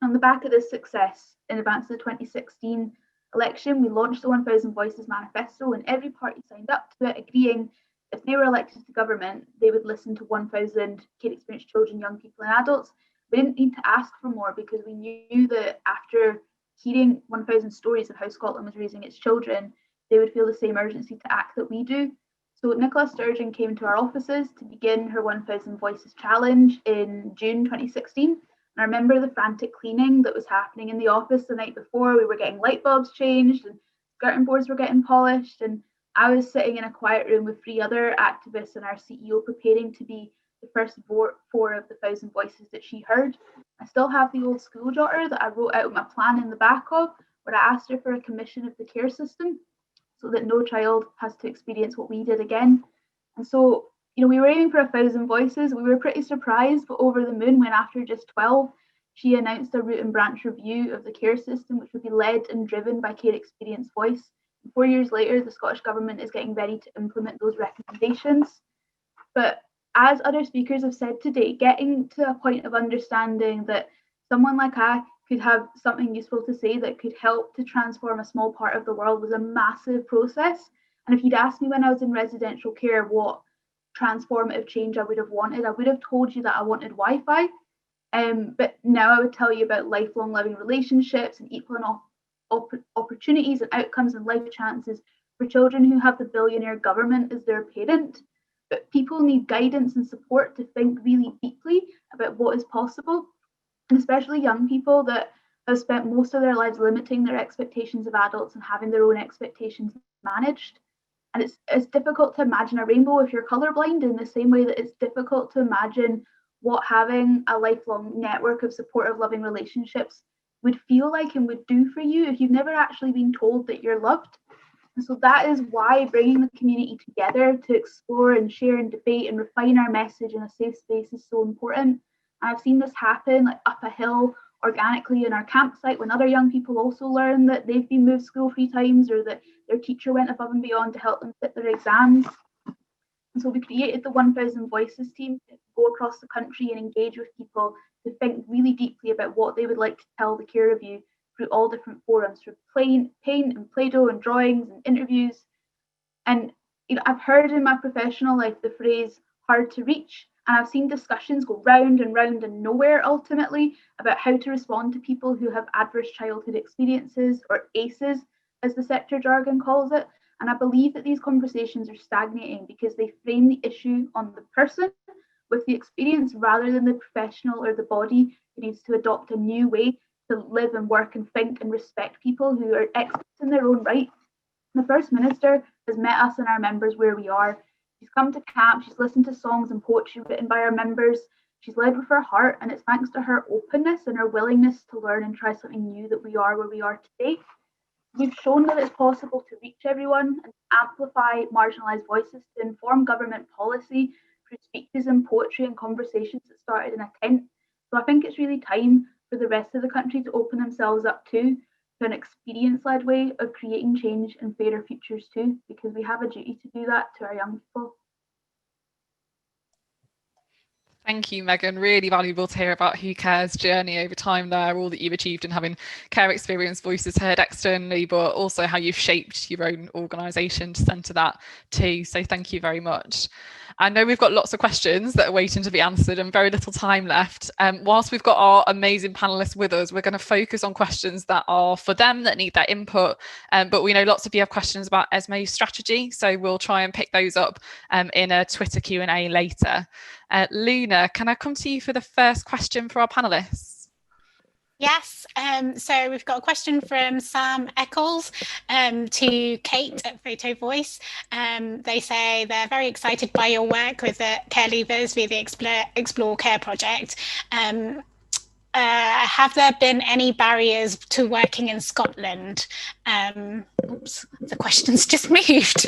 On the back of this success, in advance of the 2016 election, we launched the 1000 Voices Manifesto, and every party signed up to it, agreeing if they were elected to government, they would listen to 1000 care experienced children, young people and adults. We didn't need to ask for more, because we knew that after hearing 1000 stories of how Scotland was raising its children, they would feel the same urgency to act that we do. So Nicola Sturgeon came to our offices to begin her 1000 Voices Challenge in June 2016. And I remember the frantic cleaning that was happening in the office the night before. We were getting light bulbs changed and skirting boards were getting polished. And I was sitting in a quiet room with 3 other activists and our CEO, preparing to be the first 4 of the 1000 voices that she heard. I still have the old school jotter that I wrote out my plan in the back of, where I asked her for a commission of the care system so that no child has to experience what we did again. And so, we were aiming for 1000 voices. We were pretty surprised, but over the moon when after just 12, she announced a root and branch review of the care system, which would be led and driven by Care Experience Voice. And 4 years later, the Scottish Government is getting ready to implement those recommendations. But as other speakers have said today, getting to a point of understanding that someone like I could have something useful to say that could help to transform a small part of the world was a massive process. And if you'd asked me when I was in residential care what transformative change I would have wanted, I would have told you that I wanted Wi-Fi. But now I would tell you about lifelong living relationships and equal opportunities and outcomes and life chances for children who have the billionaire government as their parent. But people need guidance and support to think really deeply about what is possible, and especially young people that have spent most of their lives limiting their expectations of adults and having their own expectations managed. And it's difficult to imagine a rainbow if you're colorblind, in the same way that it's difficult to imagine what having a lifelong network of supportive, loving relationships would feel like and would do for you if you've never actually been told that you're loved. And so that is why bringing the community together to explore and share and debate and refine our message in a safe space is so important. And I've seen this happen like up a hill organically in our campsite when other young people also learn that they've been moved school 3 times or that their teacher went above and beyond to help them sit their exams. And so we created the 1000 Voices team to go across the country and engage with people to think really deeply about what they would like to tell the care of you through all different forums, through paint and Play-Doh and drawings and interviews. And I've heard in my professional life the phrase hard to reach, and I've seen discussions go round and round and nowhere ultimately about how to respond to people who have adverse childhood experiences, or ACEs as the sector jargon calls it. And I believe that these conversations are stagnating because they frame the issue on the person with the experience rather than the professional or the body who needs to adopt a new way to live and work and think and respect people who are experts in their own right. The First Minister has met us and our members where we are. She's come to camp, she's listened to songs and poetry written by our members, she's led with her heart, and it's thanks to her openness and her willingness to learn and try something new that we are where we are today. We've shown that it's possible to reach everyone and amplify marginalised voices, to inform government policy through speeches and poetry and conversations that started in a tent. So I think it's really time for the rest of the country to open themselves up to an experience-led way of creating change and fairer futures too, because we have a duty to do that to our young people. Thank you, Megan. Really valuable to hear about Who Cares' journey over time there, all that you've achieved in having care experience voices heard externally, but also how you've shaped your own organisation to centre that too. So thank you very much. I know we've got lots of questions that are waiting to be answered and very little time left. Whilst we've got our amazing panellists with us, we're going to focus on questions that are for them, that need their input. But we know lots of you have questions about Esme's strategy, so we'll try and pick those up in a Twitter Q&A later. Luna, can I come to you for the first question for our panellists? Yes, so we've got a question from Sam Eccles to Kate at PhotoVoice. They say they're very excited by your work with the care leavers via the Explore Care project. Have there been any barriers to working in Scotland? Oops, the question's just moved.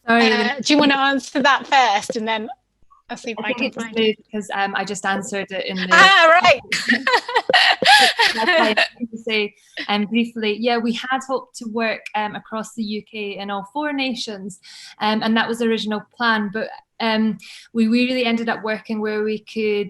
Sorry. Do you want to answer that first, and then I'll see if I can find it? Because I just answered it in the... right. To say briefly, yeah, we had hoped to work across the UK in all 4 nations, and that was the original plan, but we really ended up working where we could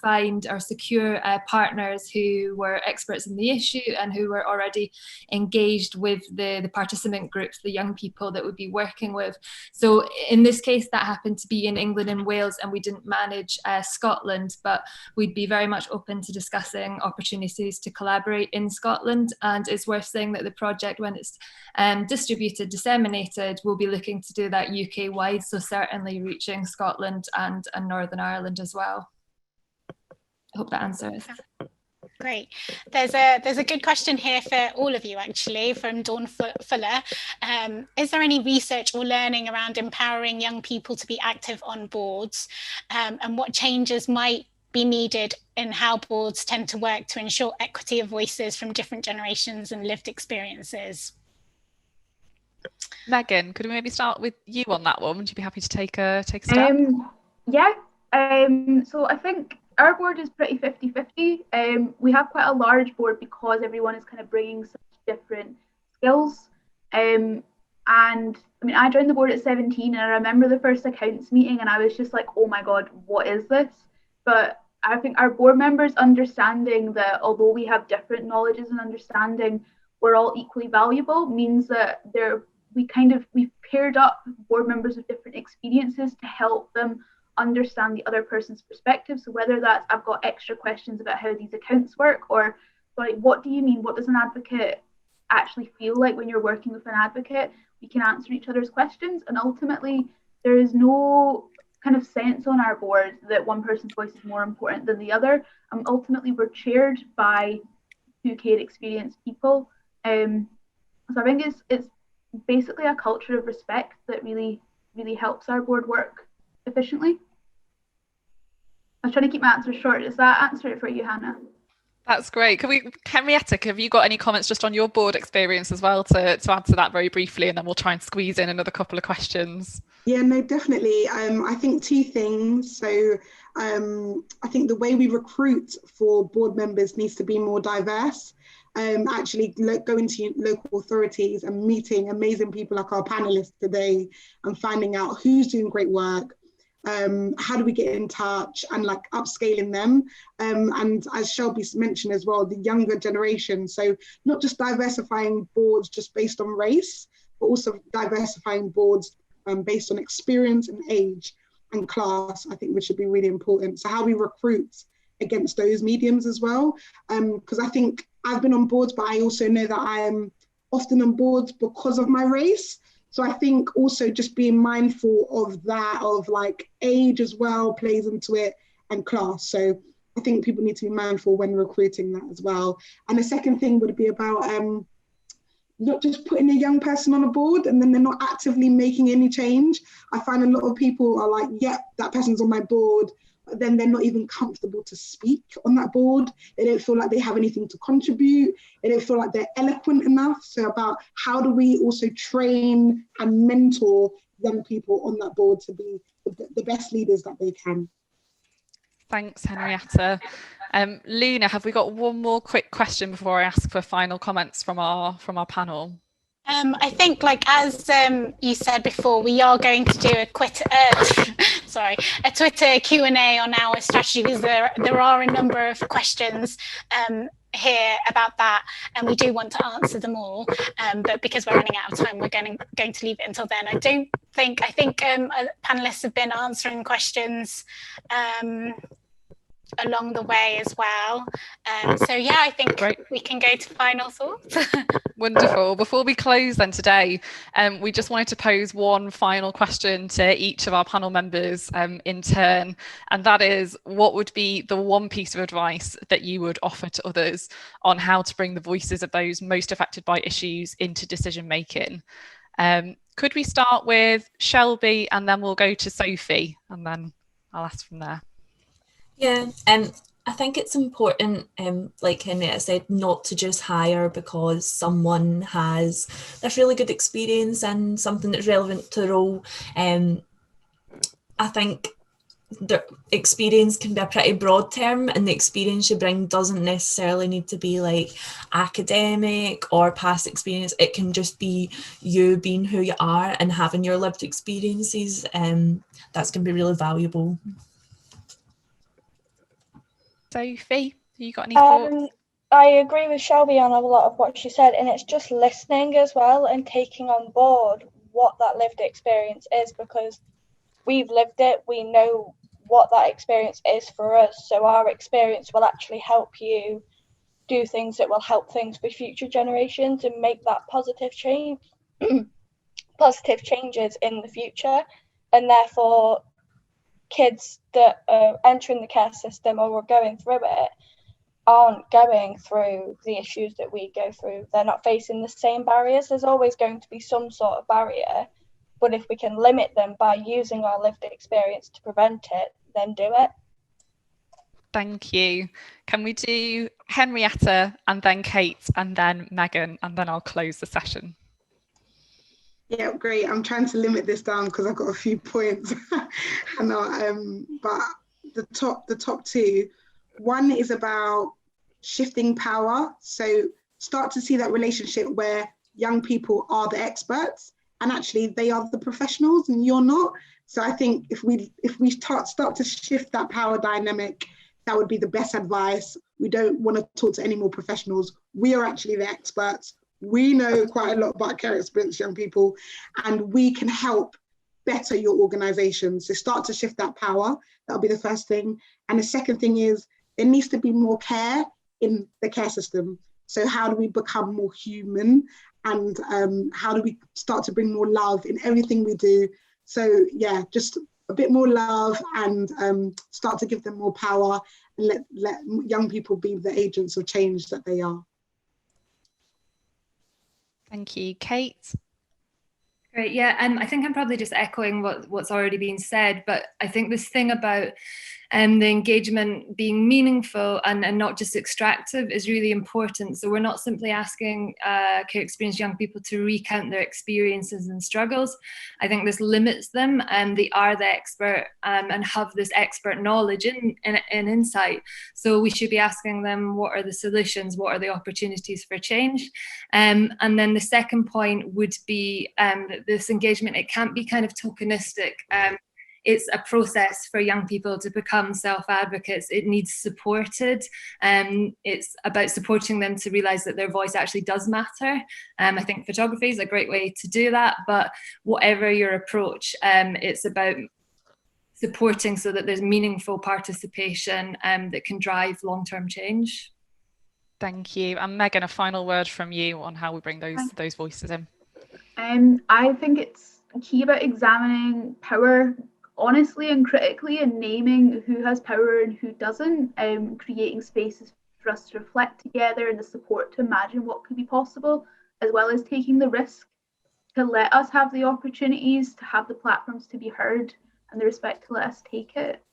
find or secure partners who were experts in the issue and who were already engaged with the participant groups, the young people that we'd be working with. So in this case, that happened to be in England and Wales, and we didn't manage Scotland, but we'd be very much open to discussing opportunities to collaborate in Scotland. And it's worth saying that the project, when it's disseminated, we'll be looking to do that UK-wide, so certainly reaching Scotland and Northern Ireland as well. I hope that answers. Great. There's a good question here for all of you, actually, from Dawn Fuller. Is there any research or learning around empowering young people to be active on boards, and what changes might be needed in how boards tend to work to ensure equity of voices from different generations and lived experiences? Megan, could we maybe start with you on that one? Would you be happy to take a step? Yeah. So I think our board is pretty 50-50. We have quite a large board because everyone is kind of bringing such different skills. And I mean, I joined the board at 17, and I remember the first accounts meeting, and I was just like, oh my God, what is this? But I think our board members understanding that although we have different knowledges and understanding, we're all equally valuable means that we've paired up board members with different experiences to help them understand the other person's perspective. So whether that's I've got extra questions about how these accounts work, or like, what do you mean? What does an advocate actually feel like when you're working with an advocate? We can answer each other's questions, and ultimately there is no kind of sense on our board that one person's voice is more important than the other. Ultimately, we're chaired by two care experienced people. So I think it's basically a culture of respect that really, really helps our board work efficiently. I was trying to keep my answer short. Does that answer it for you, Hannah? That's great. Henrietta, have you got any comments just on your board experience as well to add to that very briefly, and then we'll try and squeeze in another couple of questions? Yeah, no, definitely. I think two things. So I think the way we recruit for board members needs to be more diverse. Actually going to local authorities and meeting amazing people like our panelists today and finding out who's doing great work. How do we get in touch and like upscaling them? And as Chelbi mentioned as well, the younger generation. So not just diversifying boards just based on race, but also diversifying boards based on experience and age and class, I think, which should be really important. So how we recruit against those mediums as well. Because I think I've been on boards, but I also know that I am often on boards because of my race. So I think also just being mindful of that, of like age as well plays into it, and class. So I think people need to be mindful when recruiting that as well. And the second thing would be about not just putting a young person on a board and then they're not actively making any change. I find a lot of people are like, yeah, that person's on my board, but then they're not even comfortable to speak on that board. They don't feel like they have anything to contribute. They don't feel like they're eloquent enough. So about how do we also train and mentor young people on that board to be the best leaders that they can. Thanks, Henrietta. Luna, have we got one more quick question before I ask for final comments from our panel? I think, like as you said before, we are going to do a Twitter Q&A on our strategy, because there are a number of questions here about that, and we do want to answer them all. But because we're running out of time, we're going to leave it until then. I think panelists have been answering questions along the way as well. So yeah, I think we can go to final thoughts. Wonderful. Before we close then today, we just wanted to pose one final question to each of our panel members in turn, and that is, what would be the one piece of advice that you would offer to others on how to bring the voices of those most affected by issues into decision making? Could we start with Chelbi, and then we'll go to Sophie, and then I'll ask from there. Yeah, I think it's important, like Henrietta said, not to just hire because someone has this really good experience and something that's relevant to the role. I think the experience can be a pretty broad term, and the experience you bring doesn't necessarily need to be like academic or past experience. It can just be you being who you are and having your lived experiences. That's going to be really valuable. Sophie, you got any thoughts? I agree with Chelbi on a lot of what she said, and it's just listening as well and taking on board what that lived experience is, because we've lived it, we know what that experience is for us, so our experience will actually help you do things that will help things for future generations and make that positive changes in the future. And therefore kids that are entering the care system or are going through it aren't going through the issues that we go through. They're not facing the same barriers. There's always going to be some sort of barrier, but if we can limit them by using our lived experience to prevent it, then do it. Thank you. Can we do Henrietta and then Kate and then Megan, and then I'll close the session? Yeah, great. I'm trying to limit this down because I've got a few points. But the top two, one is about shifting power. So start to see that relationship where young people are the experts and actually they are the professionals and you're not. So I think if we start to shift that power dynamic, that would be the best advice. We don't want to talk to any more professionals. We are actually the experts. We know quite a lot about care experience young people, and we can help better your organizations. So start to shift that power. That'll be the first thing. And the second thing is there needs to be more care in the care system. So how do we become more human, and how do we start to bring more love in everything we do? So yeah, just a bit more love, and start to give them more power, and let young people be the agents of change that they are. Thank you. Kate? Great, yeah, I think I'm probably just echoing what's already been said, but I think this thing about the engagement being meaningful and not just extractive is really important. So we're not simply asking care experienced young people to recount their experiences and struggles. I think this limits them, and they are the expert and have this expert knowledge and insight. So we should be asking them, what are the solutions? What are the opportunities for change? And then the second point would be this engagement, it can't be kind of tokenistic. It's a process for young people to become self-advocates. It needs supported. It's about supporting them to realise that their voice actually does matter. I think photography is a great way to do that, but whatever your approach, it's about supporting so that there's meaningful participation that can drive long-term change. Thank you. And Megan, a final word from you on how we bring those voices in. I think it's key about examining power honestly and critically, and naming who has power and who doesn't, creating spaces for us to reflect together and the support to imagine what could be possible, as well as taking the risk to let us have the opportunities, to have the platforms to be heard, and the respect to let us take it.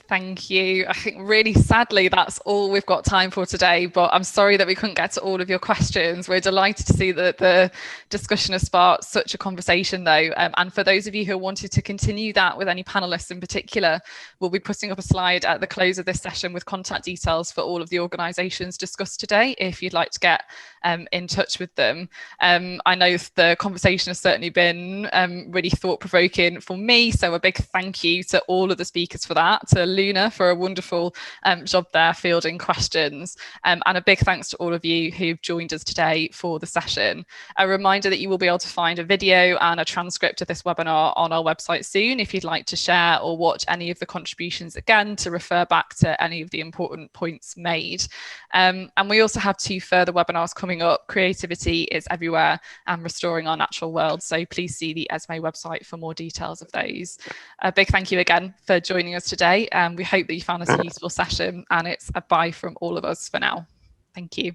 Thank you. I think really sadly that's all we've got time for today, but I'm sorry that we couldn't get to all of your questions. We're delighted to see that the discussion has sparked such a conversation though, and for those of you who wanted to continue that with any panelists in particular, we'll be putting up a slide at the close of this session with contact details for all of the organisations discussed today if you'd like to get in touch with them. I know the conversation has certainly been really thought-provoking for me, so a big thank you to all of the speakers for that, to Luna for a wonderful job there fielding questions, and a big thanks to all of you who've joined us today for the session. A reminder that you will be able to find a video and a transcript of this webinar on our website soon if you'd like to share or watch any of the contributions again to refer back to any of the important points made. And we also have 2 further webinars coming up, Creativity is Everywhere and Restoring Our Natural World, so please see the ESME website for more details of those. A big thank you again for joining us today. We hope that you found this a useful session, and it's a bye from all of us for now. Thank you.